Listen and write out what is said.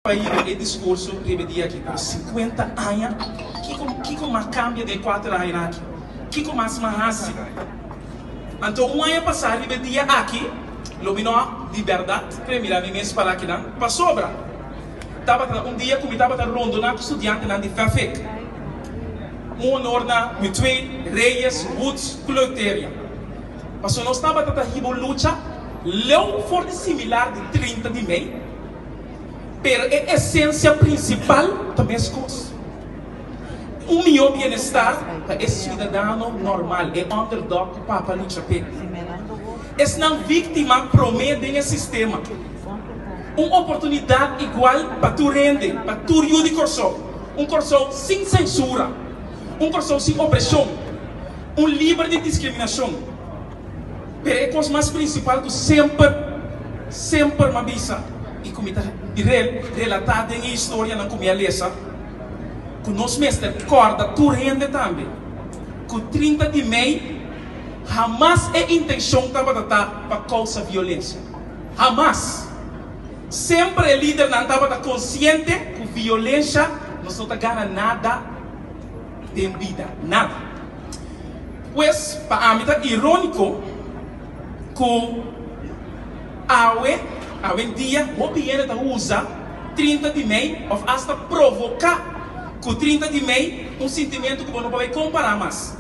Aí o discurso repetia aqui por 50 anos, que como cambia de 4 anos aqui, que como mais assim. Então um ano passado repetia aqui, iluminou liberdade, primeira vez para aqui não, para sobra. Tava dia como estava rondo na estudante na de Fafek, honor na Mitway, Reyes, Woods, Cloteria. Passou nós estava tendo luta, leu for similar de 30 de meio. Pero a essência principal também é coisa. Melhor bem-estar é cidadão normal, é underdog que papa luta pega. É não vítima promete o sistema. Uma oportunidade igual para tu render, para tu de corso. Corso sem censura, corso sem opressão, livre de discriminação. Pero a coisa mais principal que sempre me avisa. E como está relatado em história na comia lesa, que nós mestre corda tu rende também, que 30 de maio jamais é intenção estava para causar violência, jamais. Sempre o líder não estava consciente que violência não ganha nada de vida, nada. Pois para mim é irônico que hoje em dia, o governo usa 30 de maio, ou hasta provocar com 30 de maio, sentimento que não pode comparar mais.